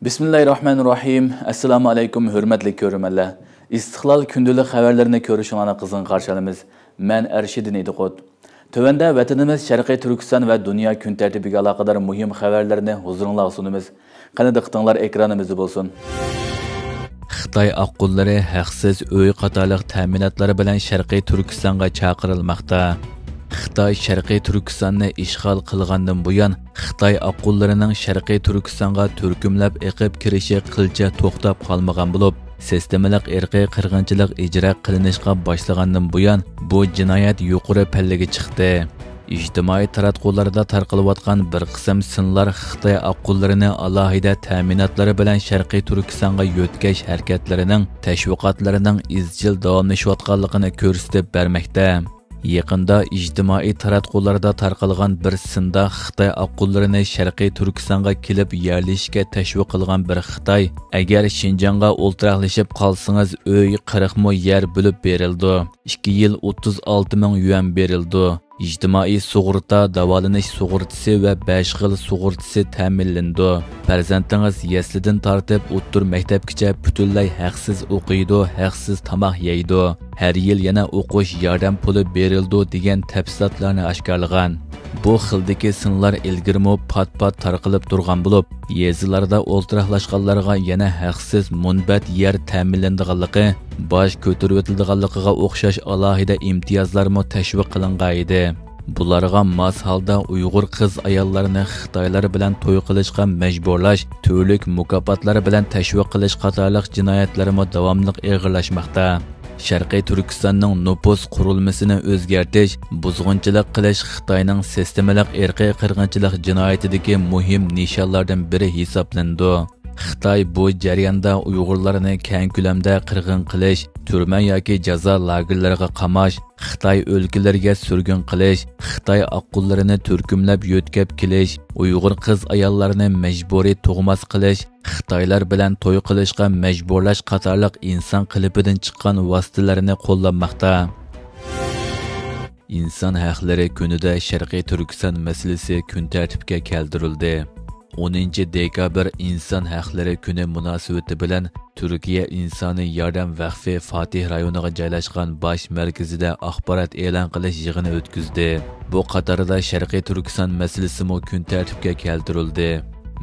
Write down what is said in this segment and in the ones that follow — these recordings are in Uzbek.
Bismillahirrahmanirrahim. Assalamu alaykum hürmetli görürmenler. İstiklal kündülük haberlerini görüşüngana kızgın karşılamız. Men Erşidin Ediqot. Tövende vatanımız Şarkı Türkistan ve dünya gün tertibiga alaqadar muhim haberlerini huzurunla sunumuz. Qani diqqatinglar ekranımızda bolsun. Xitoy aqullari haqsiz uy qatorliq ta'minatlari bilan Sharqiy Turkistonga chaqirilmoqda. Xitoy Sharqiy Turkistonni ishg'ol qilgandan buyon Xitoy aqullarining Sharqiy Turkistonga turkumlab eqib kirishi qilcha to'xtab qolmagan bo'lib, sistemalik irqiy qirg'inchilik ijro qilinishga boshlagandan buyon bu jinoyat yuqori pallaga chiqdi. İctimai taratqularda tarqalayotgan bir qism sinlar Xitoy aqullarini alohida ta'minatlari bilan Sharqiy Turkistonga yo'tkash harakatlarining tashviqotlarining izchil davomlashayotganligini ko'rsatib bermoqda. Yaqinda ijtimoiy taratqularda tarqalgan bir sinda Xitoy aqullarini Sharqiy Turkistonga kelib yerlashishga tashviq qilgan bir Xitoy, agar Shinjonga o'ltiraqlashib qolsangiz uy 40 ming yer bo'lib berildi. 2 yil 36 ming yuan berildi. İctimai sug'urta, davolanish sug'urtasi va 5 xil sug'urtasi ta'minlandi. Farzandingiz yaslidan tortib o'ttir maktabgacha butunlay haqsiz o'qiydi, haqsiz tomoq yeydi. Har yil yana o'qish yordam puli berildi degan tafsilotlarni oshkorlagan. Bu xildagi sinlar ilgirmo pat-pat tarqalib turgan bo'lib, yezilarda o'ltiraqlashganlarga yana haqsiz munbat yer ta'minlanganligi, bosh ko'tarib o'tilganligiga o'xshash alohida imtiyozlarmo tashviq qilingan edi. Bularga mos holda Uyg'ur qiz ayollarni Xitoylar bilan to'y qilishga majburlash, turlik mukofotlar bilan tashviq qilish qatorliq jinoyatlarmo davomli og'irlashmoqda. Sharqiy Turkistonning nupus qurilmasini o'zgartirish, buzg'unchilik qilish Xitoyning sistemalik irqiy qirg'inchilik jinoyatidagi muhim nishonlardan biri hisoblandi. Xitoy bu jarayonda Uyg'urlarni keng ko'lamda qirg'in qilish, turma yoki jazo lagerlariga qamash, Xitoy o'lkalariga surgun qilish, Xitoy aqullarini turkumlab yo'tkab kelish, Uyg'ur qiz ayollarni majburiy tug'mas qilish, Xitoylar bilan to'y qilishga majburlash qatorliq inson qilipidan chiqqan vositalarni qo'llanmoqda. Inson haqlari kunida Sharqiy Turkiston masalasi kun tartibga keltirildi. 10 dekabr inson haqlari kuni munosabati bilan Turkiya insoniy yordam vaqfi Fatih rayoniga joylashgan bosh markazida axborot e'lon qilish yig'ini o'tkazdi. Bu qatorida Sharqiy Turkiston masalasi mo kun tartibga keltirildi.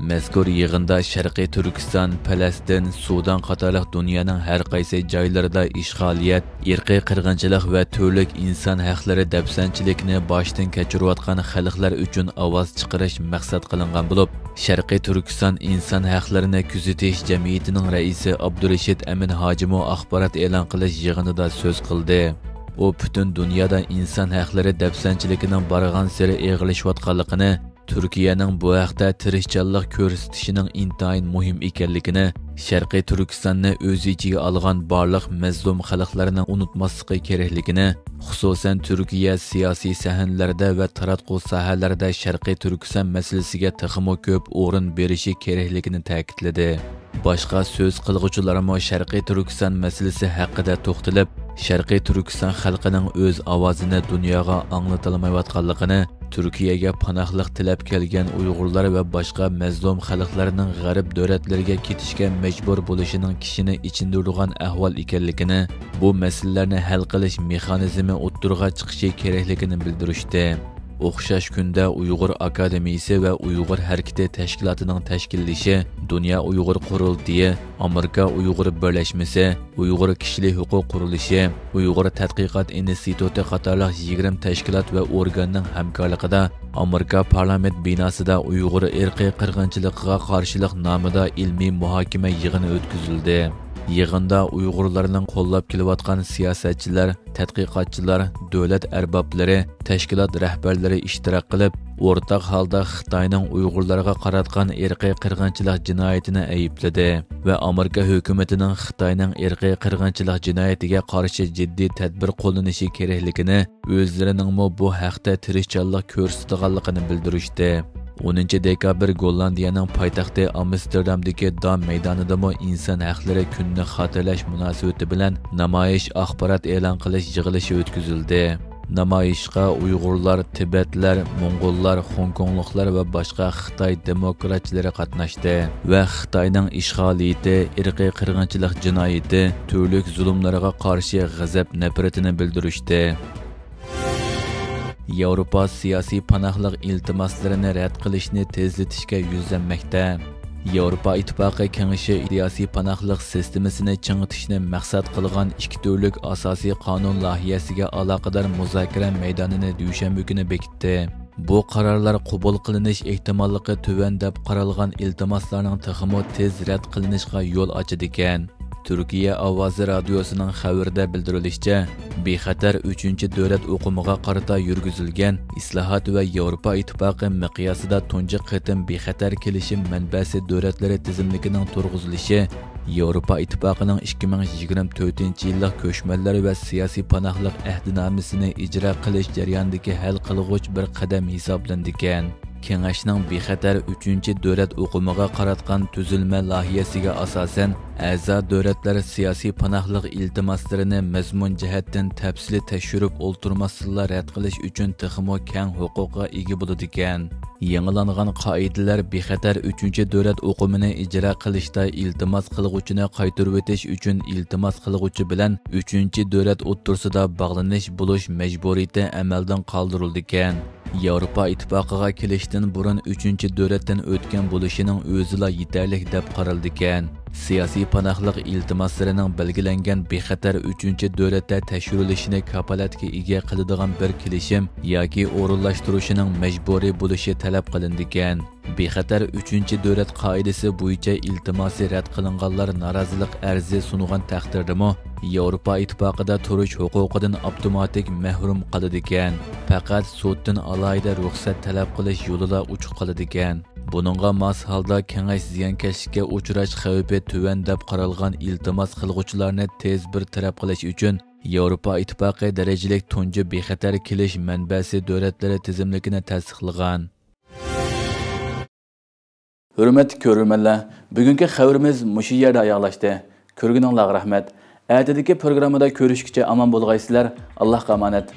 Mazkur yig'inda Sharqiy Turkiston, Falastin, Sudan qatorliq dunyoning har qaysi joylarida ishg'oliyat, irqiy qirg'inchilik va turlik inson haqlari dafsanchilikni boshdan kechirayotgan xalqlar uchun ovoz chiqarish maqsad qilingan bo'lib, Sharqiy Turkiston inson haqlarini kuzatish jamiyatining raisi Abdurashid Amin Hojimo axborot e'lon qilish yig'inida so'z qildi. U butun dunyoda inson haqlari dafsanchiligining borgan sari og'irlashayotganligini, Turkiyaning bu haqda tirishchanlik ko'rsatishining intayin muhim ekanligini, Sharqiy Turkistonni o'z ichiga olgan barliq mazlum xalqlarni unutmasligi kerakligini, xususan Turkiya siyosiy sahnlarda va taratqu sohalarida Sharqiy Turkiston masalasiga texmo ko'p o'rin berishi kerakligini ta'kidladi. Boshqa so'z qilg'uvchilarmo Sharqiy Turkiston masalasi haqida to'xtalib, Sharqiy Turkiston xalqining o'z ovozini dunyoga anglatilmayotganligini, Turkiyaga panohlik tilab kelgan Uyg'urlar va boshqa mazlum xalqlarning g'arb davlatlariga ketishga majbur bo'lishining kishini ichindirgan ahvol ekanligini, bu masalalarni hal qilish mexanizmi o'ttirg'a chiqishi kerakligini bildirishdi. O'xshash kunda Uyg'ur akademiyasi va Uyg'ur harakati tashkilotining tashkillashi, Dunyo Uyg'ur qurultiyi, Amerika Uyg'ur birlashmasi, Uyg'ur kishilik huquq qurilishi, Uyg'ur tadqiqot instituti qatorliq 20 tashkilot va organning hamkorligida Amerika parlament binosida Uyg'ur irqiy qirg'inchiligiga qarshilik nomida ilmiy muhokama yig'ini o'tkazildi. Yig'inda Uyg'urlarning qo'llab kelayotgan siyosatchilar, tadqiqotchilar, davlat arboblari, tashkilot rahbarlari ishtirok qilib, o'rtaq holda Xitoyning Uyg'urlarga qaratgan irqiy qirg'inchilik jinoyatini aybladi va Amerika hukumatining Xitoyning irqiy qirg'inchilik jinoyatiga qarshi jiddiy tadbir qo'llanishi kerakligini, o'zlarining bu haqda tirishchanlik ko'rsatganligini bildirishdi. 10 dekabr Gollandiyaning poytaxti Amsterdamdagi Dam maydonidami inson haqlari kunini xotirlash munosabati bilan namoyish axborot e'lon qilish yig'ilishi o'tkazildi. Namoyishga Uyg'urlar, Tibetlar, Mong'ollar, Hongkongliklar va boshqa Xitoy demokratchilari qatnashdi va Xitoyning ishg'oliyati, irqiy qirg'inchilik jinoyati, turli zulmlarga qarshi g'azab nafratini bildirishdi. Yevropa siyosiy panohlik iltimoslarini rad qilishni tezlatishga yuzlanmoqda. Yevropa Ittifoqi Kengashi siyosiy panohlik sistemasini ching'itishni maqsad qilgan ikki turlik asosiy qonun loyihasiga aloqador muzokara maydonini dushanba kuni bekitdi. Bu qarorlar qabul qilinish ehtimolligi tuvan deb qaralgan iltimoslarning texmo tez rad qilinishiga yo'l ochadi ekan. Türkiye Ovozi Radiosu'nun xabarida bildirilishicha, bexatar 3-davlat o'qumiga qarata yurgizilgan islohot va Yevropa Ittifoqi miqyosida tunji qitim bexatar kelishim manbasi davlatlari tizimligining turg'izilishi Yevropa Ittifoqining 2024-yillik ko'chmanlar va siyosiy panohlik ahdnomasini ijro qilish jarayonidagi hal qilg'uch bir qadam hisoblandi ekan. Kengashning bexatar 3-davlat o'qumiga qaratgan tuzilma loyihasiga asosan a'zo davlatlar siyosiy panohlik iltimoslarini mazmun jihatdan tafsili tekshirib o'ltirmasdan rad qilish uchun texmo keng huquqqa ega bo'ladi ekan. Yangilangan qoidalar bexatar 3-davlat o'qumini ijro qilishda iltimos qilguvchini qaytarib o'tish uchun iltimos qilguvchi bilan 3-davlat o'rtasida bog'lanish bo'lish majburiyati amaldan qoldirildi ekan. Yevropa Ittifoqiga kelishdan burun 3-davlatdan o'tgan bo'lishining o'zila yetarli deb qaraldi ekan. Siyosiy panohlik iltimoslarining belgilangan bexatar 3-davlatda tashirilishini kapolatga ega qiladigan bir kelishim yoki o'rinlashtirishining majburiy bo'lishi talab qilindi ekan. Bexatar 3-davlat qoidasi bo'yicha iltimosi rad qilinganlar norozilik arzi sungan taqdirdami Yevropa Ittifoqida turish huquqidan avtomatik mahrum qiladi ekan. Faqat suddan alohida ruxsat talab qilish yo'lida uchiq qiladi ekan. Buningga mos holda kengash ziyonkashlikka uchrash xavfi tuvan deb qaralgan iltimos qilguvchilarni tez bir taraf qilish uchun Yevropa Ittifoqi darajalik tunji bexatar kelish manbasi davlatlari tizimligini tasdiqlagan. Hurmatli ko'ruvchilar, bugungi xabarimiz mushu yerda oyoqlashdi. Ko'rganingizga rahmat. Ertadagi programmada ko'rishguncha omon bo'lgaysizlar. Allohga omonat.